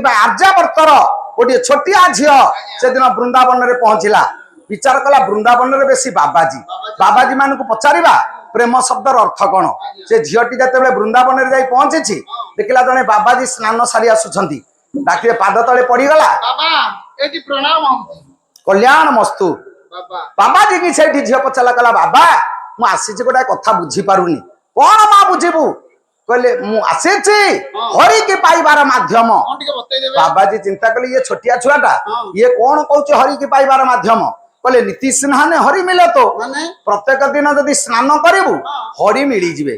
आर्यावर्तर गोटे छोटिया झील से दिन वृंदावन में पहुंचला विचार कला वृंदावन में बेसी बाबाजी मान को पचारा प्रेम शब्दर अर्थ कौन से झीटी जो वृंदावन में जाई पहुंची देखला जड़े बाबाजी स्नान सारी आसुंच डाकिले पाद तले पड़गला कल्याण मस्तु बाबाजी की से झील पचारा कला बाबा मुझे गोटे कथा बुझी पारुनी कौन माँ बुझीबू कहले मुझे हरि के पाइबार माध्यम बाबाजी चिंता कले ये छोटिया छुआटा ये कौन कौच हरि के पाइबार माध्यम कहले नीति स्नान हरि मिले तो प्रत्येक दिन जदि स्नान करू हरि मिली जिवे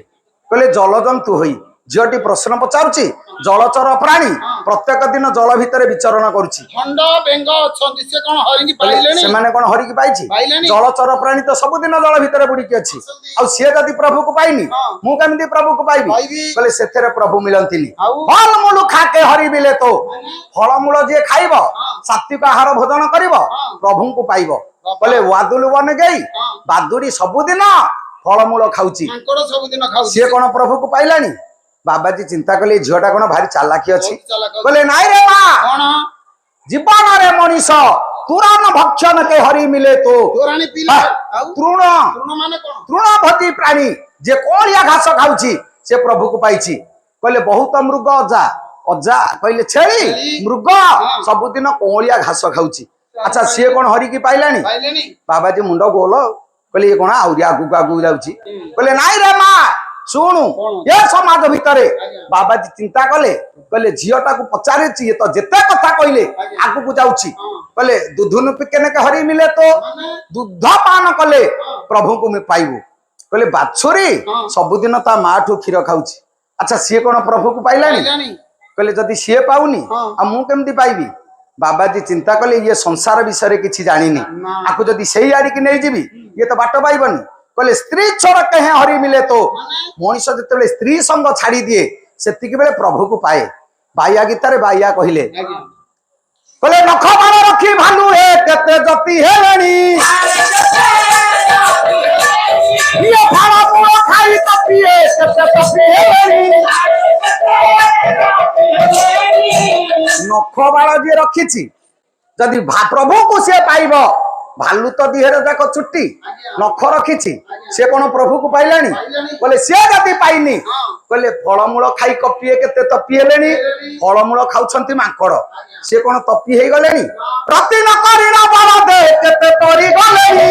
कहले जलजंतु होई झीटी प्रश्न पचारुची जलचर प्राणी प्रत्येक दिन जल भितर विचरण करुची कौन हरि की पाइछि जलचर प्राणी तो सबुदिन जल भितर बुड़िकी अच्छी आ सी जदि प्रभु को पाइनी मु केमती प्रभु को पाइबी कहले सेथेरे प्रभु मिलंतिनी फलमूल खाके हरि मिले तो फलमूल जे खाइब सात्विक आहार भोजन करिब प्रभु को पाइब कहले वादुल बन गई बादुड़ी सबुदिन फलमूल खाउची सी कौन प्रभु को पाइलानी बाबाजी चिंता कले झीटा कौन भारी चालाकी अच्छी कहले नाई रे माँ जीवन रे मनीष तुरान भक्षण के हरि मिले तो तृण तृणभोजी प्राणी जे कोलिया घास खाऊची से प्रभु को पाइछि कहले बहुत मृग अजा अजा कहले छेली मृग सबुदिन कोलिया घास खाऊची अच्छा सी कौन हरि की पाइलानी बाबाजी मुंड गोल कहले ये कौन आउरी आगु आगु जाउची कहले नाई रे माँ शुणु ये समाज भितर बाबाजी चिंता कले कहले झीटा को पचारे ये तो जेते कथा कहले आगु को जाउची कहले दूध पिके हरि मिले तो दूध पान कले प्रभु को पाइबू कहले बाछुरी सबुदिन ता माँ ठू क्षीर खाऊची अच्छा सी कौन प्रभु को पाइलानी कहले जदि सी पाऊनी आ मु केमती पाइबी बाबाजी चिंता कले ये संसार विषय किसी जानी आपको जदि सही आड़ की नहीं जीवी ये तो बाट पाइबनी कहले स्त्री छोड़ कहे हरि मिले तो मनीष जिते स्त्री संग छाड़ी दिए से बेले प्रभु को पाए बाइया गीतार बाइया कहले कहले नख बाण रखी भालू हे केते जति हेलेनी ये फाड़ा मूल खाई तपिए केते तपि हेलेनी नख बाण जे रखिछि जदि प्रभु को से पाइबो भालू तो दिहरे जाक चुट्टी नख रखिछि से कौन प्रभु को पाइलानी बोले सी जदि पाइनी कहले फलमूल खाई कपिए केते तपिएलेनी फलमूल खाउछंती मांकड़ से कौन तपि हे गलेनी प्रति न करिना बल दे केते तरी गलेनी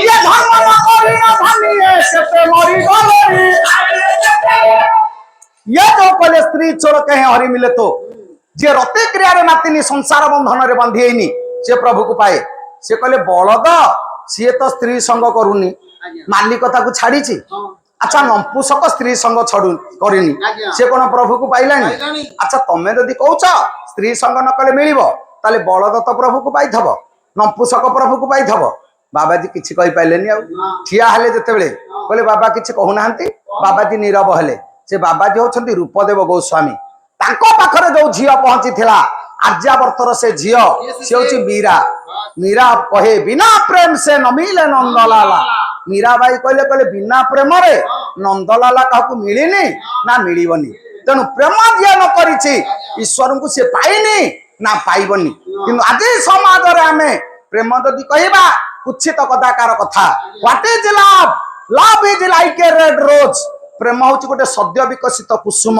ये धर्म न करिना धनिए केते मरि गलेनी ये तो कहले स्त्री चोर कहे हरि मिले तो जे रति क्रिया रे मातिनी संसार बंधन रे बांधिएनी से प्रभु को पाए से कहले बलद सी तो स्त्री संग करूनी मालिकता को छाड़ी अच्छा नंपुसक स्त्री संग छड़ू करिनी से कौन प्रभु को पाइलानी अच्छा तमें जदि कहूच स्त्री संग न कले मिलिबो ताले बलद तो प्रभु को पाइथबो नंपुसक प्रभु को पाइथबो बाबाजी किछि कहि पाइलेनी आ ठिया हेले जते बेले कहले बाबा किछि कहू नाहंती बाबाजी नीरव हेले से बाबाजी होछंती रूपदेव गोस्वामी तांको पाखरे जो झियो पहुंची थिला आर्यावर्तर से झियो से होची मीरा मीरा कहे बिना प्रेम से न मिले नंदलाला मीरा बाई कहले कहले बिना प्रेम रे नंदलाला काहू मिलिनी ना मिलिबनी तेनु प्रेम जे न करिछि ईश्वर को से पाइनी ना पाइबनी किंतु आदि समाज रे हमें प्रेम जदि कहिबा कुछित कदाकार कथा what is love is like a red rose प्रेम हूँ गोटे सद्य विकसित कुसुम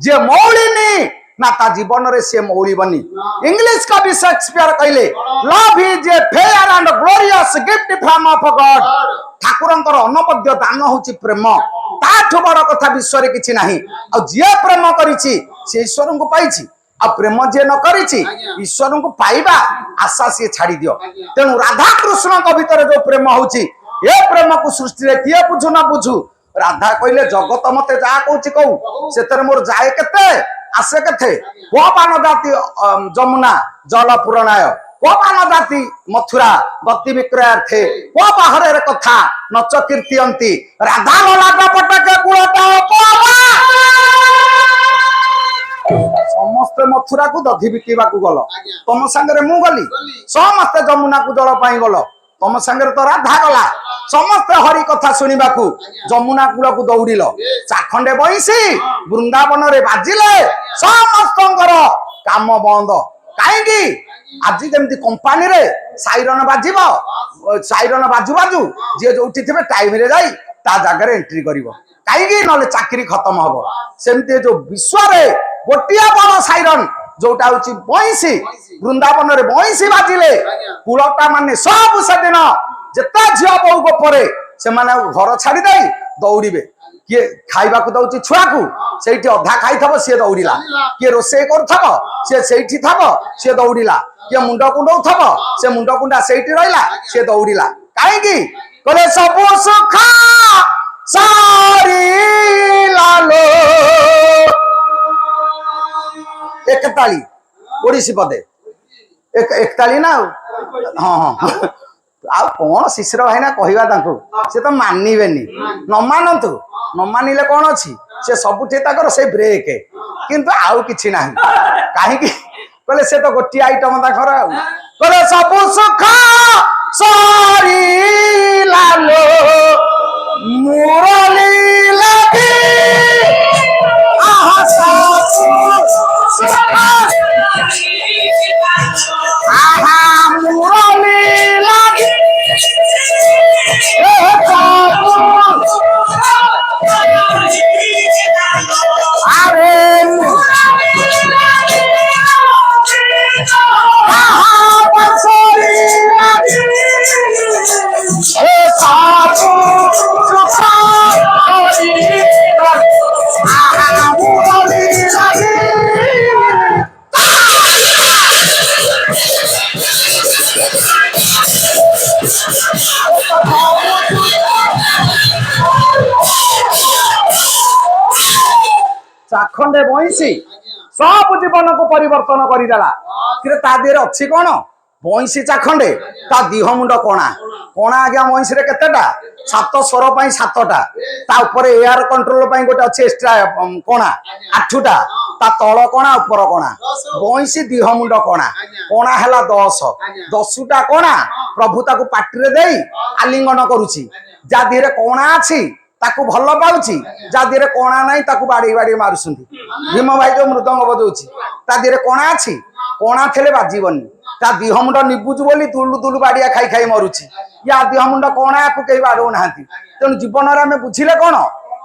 जे मौलिनी ना ता जीवन रे से मौली बनी इंग्लिश कवि शेक्सपियर कहले love is a fair and glorious gift from of God ठाकुरंकर अनबद्य दान होची प्रेम ताठु बड़ कथा विश्व रे किछि नाही आ जे प्रेम करिछि से ईश्वर को पाइछि आ प्रेम जे न करिछि ईश्वर को पाइबा आशा से छाड़ी दियो तेनु राधा कृष्ण को भीतर जो प्रेम होची ए प्रेम को सृष्टि रे किए बुझु ना बुझु राधा कहले जगत मते जा कहूची कहू से मोर जाए केते आसे केते को पान जाति जमुना जल पुरणाय को पान जाति मथुरा गति विक्रयार्थे को बाहर कथा नच कीर्तियंती राधा लाग पटके कुलटा समस्त मथुरा को दधि बिकिबा को गल तुम संगे मु गली समस्त जमुना को जल पाई गल ତମ ସାଙ୍ଗରେ ତ ରାଧା ଗଲା ସମସ୍ତେ ହରି କଥା ଶୁଣିବାକୁ ଯମୁନା କୂଳକୁ ଦୌଡ଼ିଲ ଚାଖଣ୍ଡେ ବଇଁଶୀ ବୃନ୍ଦାବନରେ ବାଜିଲେ ସମସ୍ତଙ୍କର କାମ ବନ୍ଦ କାହିଁକି ଆଜି ଯେମିତି କମ୍ପାନୀରେ ସାଇରନ ବାଜିବ ସାଇରନ ବାଜୁ ବାଜୁ ଯିଏ ଯୋଉଠି ଥିବେ ଟାଇମରେ ଯାଇ ତା ଜାଗାରେ ଏଣ୍ଟ୍ରି କରିବ କାହିଁକି ନହେଲେ ଚାକିରି ଖତମ ହବ ସେମିତି ଯୋଉ ବିଶ୍ୱରେ ଗୋଟିଏ ବଡ ସାଇରନ ଯୋଉଟା ହଉଛି ବଇଁଶୀ ବୃନ୍ଦାବନରେ ବଇଁଶୀ ବାଜିଲେ କୂଳଟା ମାନେ ସବୁ ସେଦିନ ଯେତେ ଝିଅ ବୋଉ ଗୋପରେ ସେମାନେ ଘର ଛାଡି ଦେଇ ଦୌଡ଼ିବେ କିଏ ଖାଇବାକୁ ଦଉଛି ଛୁଆକୁ ସେଇଠି ଅଧା ଖାଇଥବ ସିଏ ଦୌଡ଼ିଲା କିଏ ରୋଷେଇ କରୁଥବ ସିଏ ସେଇଠି ଥବ ସିଏ ଦୌଡ଼ିଲା କିଏ ମୁଣ୍ଡ କୁଣ୍ଡଉଥବ ସେ ମୁଣ୍ଡ କୁଣ୍ଡା ସେଇଠି ରହିଲା ସିଏ ଦୌଡ଼ିଲା କାହିଁକି କହିଲେ ସବୁ ସୁଖ ସାରିଲା ଲୋ एकताली ओडिसी पदे एकताली ना हाँ हाँ आ कौन शिशिर भाई ना कहवा सी तो मानवेनि न मानतु न मानिले कौन अच्छी से सबुठे से ब्रेक किंतु आउ किछि नाही कहीं कहले से तो गोटी आइटम ताकर कहले सब सुख सरिला लो मुरली लगी आहा आहा मुरली लगी अरे चाखंडे बइंसी सब जीवन को परिवर्तन करदेला ता देहरे अच्छी कौन बइंसी चाखंडे ता दिह मुंड कणा कणा आज्ञा बइंसी रे केतेटा 7 स्वर पई 7टा ता ऊपर एयर कंट्रोल पई गोटे अच्छी एक्स्ट्रा कणा 8टा ता तळ कणा ऊपर कणा बइंसी दिह मुंड कणा कणा हैला 10टा कणा प्रभु ताकू पाटी रे देई आलिंगन करूची जा देहरे कणा अछि ताकू भल पाउची जा देहरे कणा नाही ताकू बाड़ी बाड़ी मारुसंती भीम भाई जो मृदंग बजाउची ता देहरे कणा अछि कणा थेले बाजीबनी ता दिह मुंड निबुज बोली तुलु तुलु बाड़िया खाई खाई मरुची या दिह मुंड कणा को केही बाडौ नाहांती तेणु जीवन रे हमें बुझिले कोन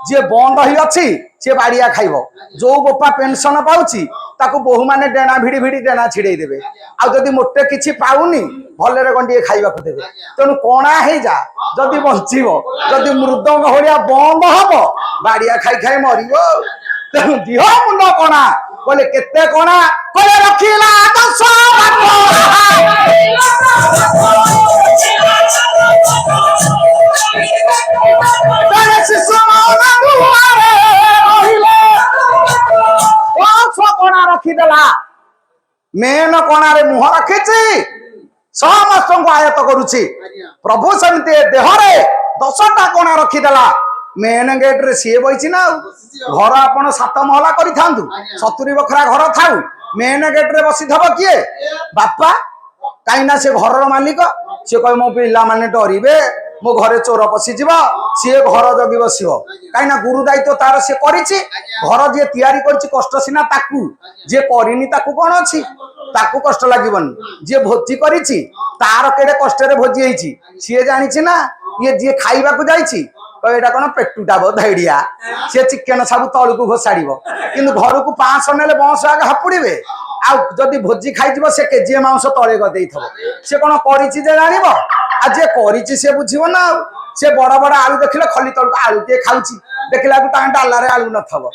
जे बंद ही अछि से बाड़िया खाइबो जो बोपा पेंशन पाउची ताकू बहु माने डेना भिड़ी भिड़ी डेना छिड़ेई देबे आ जदी मोटे किछि पाउनी भलरे गंडिए खाइबा को देबे तेणु कणा हे जा जदी बंचिबो जदी मृदंग होलिया बंद हबो बाड़िया खाई खाई मरिबो तेणु दिह मुंड कणा बोले केते कणा कोले रखिला 10 कणा रखीदेला मेन कणारे मुह रखी समस्त आयत करुची प्रभु समिति देहरे 10टा कणा रखीदेला मेन गेट रे सी बइची ना घर आपण 7 महला करि थांतु 70 बखरा घर थाउ मेन गेट रे बसी थबो किए बापा काइना से घर मालिक से कह मो पिला माने डरिबे मो घरे चोर पसी जीवा सी घर जगी बसिबो काइना गुरु दायित्व तार से करिछि घर जे तयारी करछि कष्ट सिना ताकू जे करिनी ताकू कोन अछि ताकू कष्ट लागिबनी जे भोजी करिछि तार केडे कष्ट रे भोजी हेछि सी जानिछि ना ये जे खाइबा को जाइछि एटा कोन पेटुटा बो धैडिया से चिकेन सब तळकू घोसाड़ीबो किंतु घर को 500 नेले बंस आगे हापुड़ीबे आ जदी भोजी खाइजिबो से केजीए मांस तळे ग देइथबो से कोन करिछि जे जानिबो आ जे करिछि से बुझिबो ना से बड़ा बड़ा आलू देखिले खली तळकू आलू के खाउछि देखिला को ता डाला रे आलू नथबो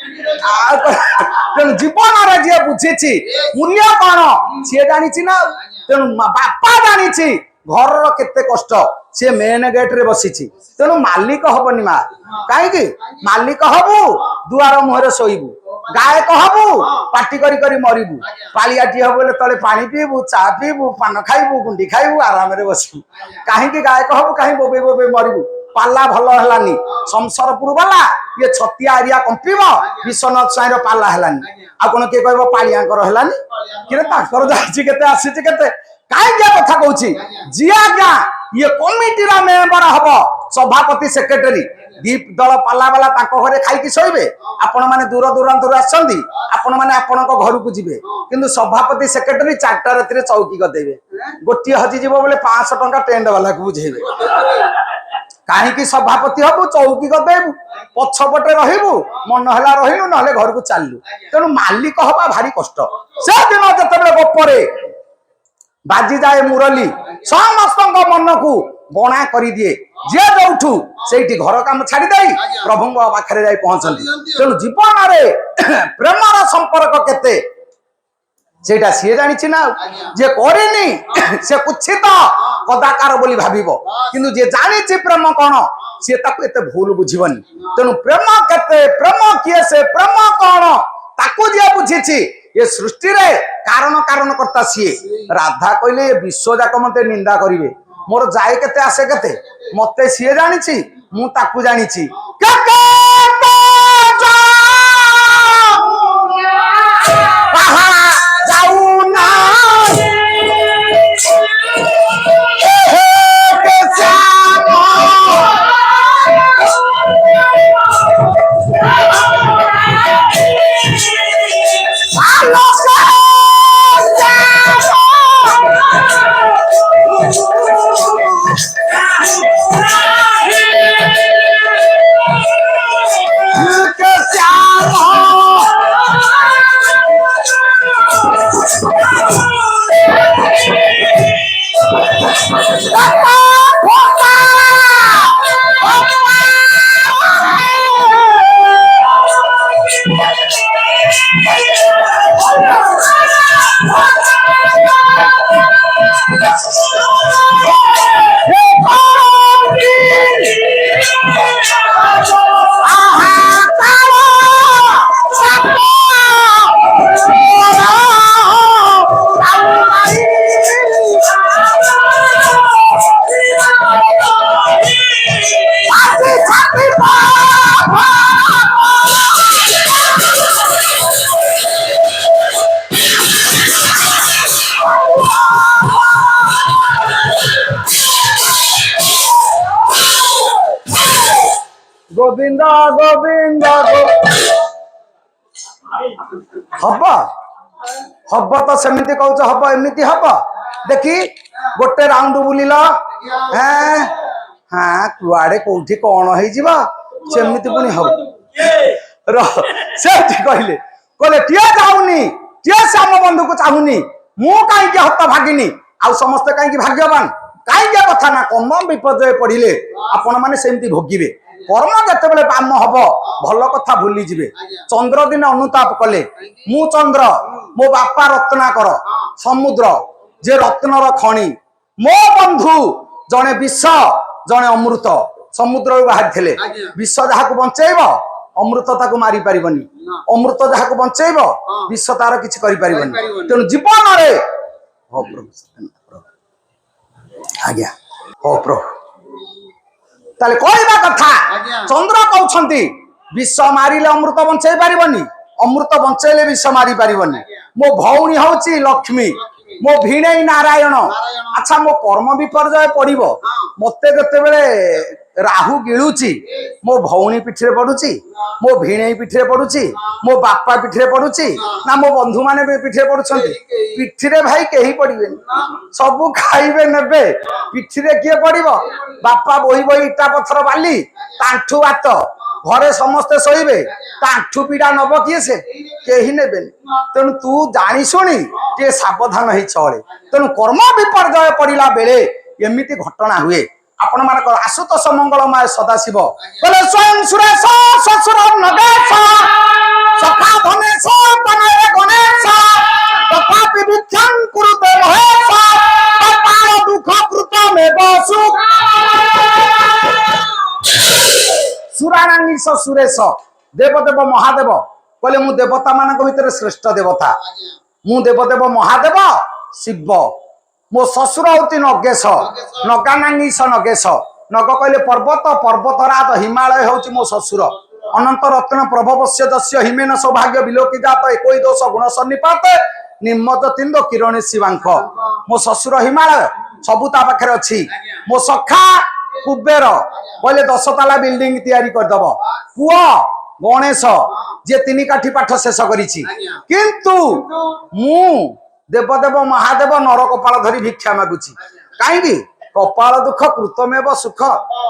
तेणु जीवन रे जे बुझिछि मूल्य कोन से जानिछि ना तेणु बापा जानिछि घर केते कष्ट से मेन गेट रे बसिछि तेणु मालिक हबनी मा काहे मालिक हबु दुआर मुहरे सोइबु गायक हबु पार्टी करी करी मरिबु पालियाटी हबु बोले तले पानी पीबु चा पीबु पान खाइबु गुंडी खाइबु आराम रे बसिबु काहे गायक हबु काहे बोबे बोबे मरिबु पाला भलो हलानी संसारपुर वाला ये छतिया एरिया कंपीबो विश्वनाथ साईर पाला हलानी आ कोन के कहबो पालियांकर हलानी किरे ताकर जाछि केते आसीछि केते काहे कथा कहूची जी आज्ञा ये कमिटी मेम्बर हम सभापति सेक्रेटरी दी दल पाला वाला घरे खाई शोबे आपण मैंने दूर दूरांतर आसछंती आपण मैंने आपण घर को जीवे किंतु सभापति सेक्रेटरी 4टा राति चौकी गदेबे गोटे हजिज बोले 500 टंका टेंट वाला को बुझेबे कहीं सभापति हबु चौकी गदेबु पछपटे रहबु मन हला रहिलु नहले घर को चललु तेणु मालिक हवा भारी कष्ट से दिन जतबे गोपरे बाजी जाए मुरली समस्त मन को बणा कर दिए जे जोठू से घर काम छाड़ी दे प्रभु पाखे जाई पहुंचती तेणु जीवन में प्रेमर संपर्क केते सेटा सी जानी ना जे करनी से कुछित कदाकार बोली भाविबो किंतु जे जानी प्रेम कौन सी ताको एते भूल बुझीबनी तेणु प्रेम केते प्रेम किए से प्रेम कौन ताको जे बुझीछि ये सृष्टि रे कारण करता सी राधा कहले विश्व जाक मते निंदा करिवे मोर जाए केते आसे केते मते सी जानी मु ताकू जानी गोविंद गोविंद हब हब तो सेमती कहूच हब एमती हब देखी गोटे राउंड बुलिल हाँ हाँ कुआड़े कौटी कौन होमती पुणी हम से कहले कहले टीए जाऊनी टीए श्याम बंधु को चाहूनी मु कहीं हत भागिनी आउ समस्ते कहीं भाग्यवान कहीं कथा ना कम विपर्य पड़े आपण मैंने सेमती भोगिबे कर्म जिते बाम हम भल कथा भूली जीवे चंद्र दिन अनुताप कले मु चंद्र मो बापा रत्नाकर समुद्र जे रत्नर खणी मो बंधु जड़े विष जड़े अमृत समुद्र बाहर थे विष जहाँ बंचेब अमृत ताको मारी पारिबनी अमृत जहाँ बंचेब विष तार किछि करि पारिबनी तेणु जीवन रे हो प्रभु आज्ञा हो प्रभु ताले कहवा कथा चंद्र कहउछंती विष मारिले अमृत बंचै पारिबनी अमृत बंचैले विष मारी पारिबनी मो भौणी होची लक्ष्मी मो भिणे नारायण अच्छा मो कर्म विपर्जय पड़िबो मते जते बेले राहु गिळुची मो भौणी पिठरे पडुची मो भिणे पिठरे पडुची मो बापा पिठरे पडुची ना मो बंधु माने पिठरे पडुछंती पिठरे भाई केही पडिबेनी सबु खाइबे नेबे पिठरे किए पडिबो बापा बोही बोही इटा पत्थर बाली तांठू बात घरे समस्ते शोइबे तांठू पीड़ा नब किए से केही नेबेनी तेणु तू जानी शुणी टे सावधान होई चले तेणु कर्म विपर्जय पड़िला बेले एमिति घटना हुए आपण मान आशुतोष मंगलमय सदाशिव बोले स्वयं सुरेश ससुर नगेश सखा धनेश तनय गणेश तथापि विख्यान कुरुते महेश कपाल दुख कृत में बसु सुरानांगीश सुरेश देवदेव महादेव बोले मु देवता मान भीतर श्रेष्ठ देवता मु देवदेव महादेव शिव मो ससुर होती नगेश नगानांगीश नगेश नग कहले पर्वत पर्वतराज हिमालय होची मो ससुर अनंत रत्न प्रभवस्य दस्य हिमेन सौभाग्य विलोकी जात एकोई दोष गुण सन्निपात ନିମ୍ମତିନ୍ଦ କିରଣୀ ଶିବାଙ୍କ ମୋ ଶ୍ୱଶୁର ହିମାଳୟ ସବୁ ତା ପାଖରେ ଅଛି ମୋ ସଖା କୁବେର କହିଲେ 10 ତାଲା ବିଲ୍ଡିଂ ତିଆରି କରିଦବ ପୁଅ ଗଣେଶ ଯେ 3 କାଠି ପାଠ ଶେଷ କରିଛି କିନ୍ତୁ ମୁଁ ଦେବଦେବ ମହାଦେବ ନରକପାଳ ଧରି ଭିକ୍ଷା ମାଗୁଛି କାହିଁକି କପାଳ ଦୁଃଖ କୃତମେବ ସୁଖ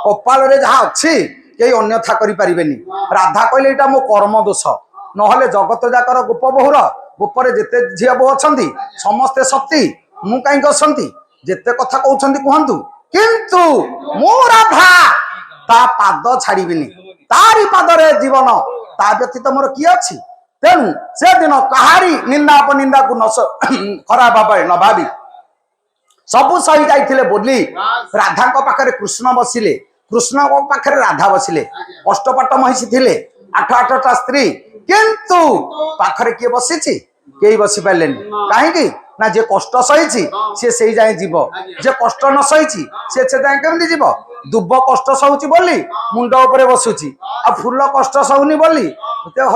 କପାଳରେ ଯାହା ଅଛି କେହି ଅନ୍ୟଥା କରିପାରିବେନି ରାଧା କହିଲେ ଏଇଟା ମୋ କର୍ମ ଦୋଷ ନହେଲେ ଜଗତ ଯାକର ଗୋପ ବହୁର ଗୋପରେ ଯେତେ ଝିଅ ବୋହୁ ଅଛନ୍ତି ସମସ୍ତେ ସତୀ ମୁଁ କାହିଁକି ଅଛନ୍ତି ଯେତେ କଥା କହୁଛନ୍ତି କୁହନ୍ତୁ କିନ୍ତୁ ମୁଁ ରାଧା ତା ପାଦ ଛାଡ଼ିବିନି ତାରି ପାଦରେ ଜୀବନ ତା ବ୍ୟତୀତ ମୋର କିଏ ଅଛି ତେଣୁ ସେଦିନ କାହାରି ନିନ୍ଦା ଅପନିନ୍ଦାକୁ ଖରାପ ଭାବରେ ନ ଭାବି ସବୁ ସହି ଯାଇଥିଲେ ବୋଲି ରାଧାଙ୍କ ପାଖରେ କୃଷ୍ଣ ବସିଲେ କୃଷ୍ଣଙ୍କ ପାଖରେ ରାଧା ବସିଲେ ଅଷ୍ଟପାଟ ମହିଷୀ ଥିଲେ 8ଟା ସ୍ତ୍ରୀ କିନ୍ତୁ ପାଖରେ କିଏ ବସିଛି କେହି ବସି ପାରିଲେନି କାହିଁକି ନା ଯେ କଷ୍ଟ ସହିଛି ସେ ସେଇ ଯାଏ ଯିବ ଯେ କଷ୍ଟ ନ ସହିଛି ସେ ଯାଏ କେମିତି ଯିବ ଦୁବ କଷ୍ଟ ସହୁଛି ବୋଲି ମୁଣ୍ଡ ଉପରେ ବସୁଛି ଆଉ ଫୁଲ କଷ୍ଟ ସହୁନି ବୋଲି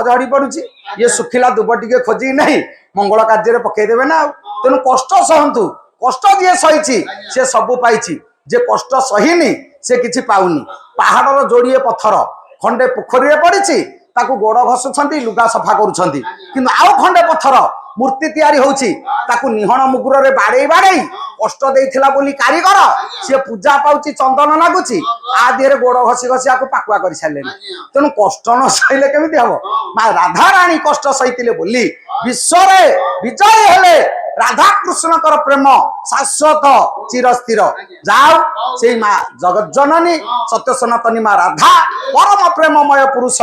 ଝଡ଼ି ପଡୁଛି ଇଏ ଶୁଖିଲା ଦୁବ ଟିକେ ଖୋଜି ନାହିଁ ମଙ୍ଗଳ କାର୍ଯ୍ୟରେ ପକେଇଦେବେ ନା ଆଉ ତେଣୁ କଷ୍ଟ ସହନ୍ତୁ କଷ୍ଟ ଯିଏ ସହିଛି ସେ ସବୁ ପାଇଛି ଯେ କଷ୍ଟ ସହିନି ସେ କିଛି ପାଉନି ପାହାଡର ଯୋଡିଏ ପଥର ଖଣ୍ଡେ ପୋଖରୀରେ ପଡିଛି ତାକୁ ଗୋଡ ଘଷୁଛନ୍ତି ଲୁଗା ସଫା କରୁଛନ୍ତି କିନ୍ତୁ ଆଉ ଖଣ୍ଡେ ପଥର ମୂର୍ତ୍ତି ତିଆରି ହଉଛି ତାକୁ ନିହଣ ମୁଗୁରରେ ବାଡେଇ ବାଡେଇ କଷ୍ଟ ଦେଇଥିଲା ବୋଲି କାରିଗର ସିଏ ପୂଜା ପାଉଛି ଚନ୍ଦନ ଲାଗୁଛି ଆ ଦେହରେ ଗୋଡ ଘଷି ଘଷି ଆକୁ ପାକୁଆ କରି ସାରିଲେଣି ତେଣୁ କଷ୍ଟ ନ ସହିଲେ କେମିତି ହବ ମା ରାଧାରାଣୀ କଷ୍ଟ ସହିଥିଲେ ବୋଲି ବିଶ୍ୱରେ ବିଜୟ ହେଲେ ରାଧାକୃଷ୍ଣଙ୍କର ପ୍ରେମ ଶାଶ୍ୱତ ଚିରସ୍ଥିର ଯାଉ ସେଇ ମା ଜଗଜ୍ଜନନୀ ସତ୍ୟ ସନାତନୀ ମା ରାଧା ପରମ ପ୍ରେମମୟ ପୁରୁଷ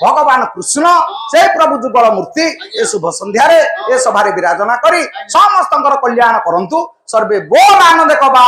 ଭଗବାନ କୃଷ୍ଣ ସେ ପ୍ରଭୁ ଯୁଗଳ ମୂର୍ତ୍ତି ଏ ଶୁଭ ସନ୍ଧ୍ୟାରେ ଏ ସଭାରେ ବିରାଜନା କରି ସମସ୍ତଙ୍କର କଲ୍ୟାଣ କରନ୍ତୁ ସର୍ବେ ବୋଲ ଆନନ୍ଦ କବା।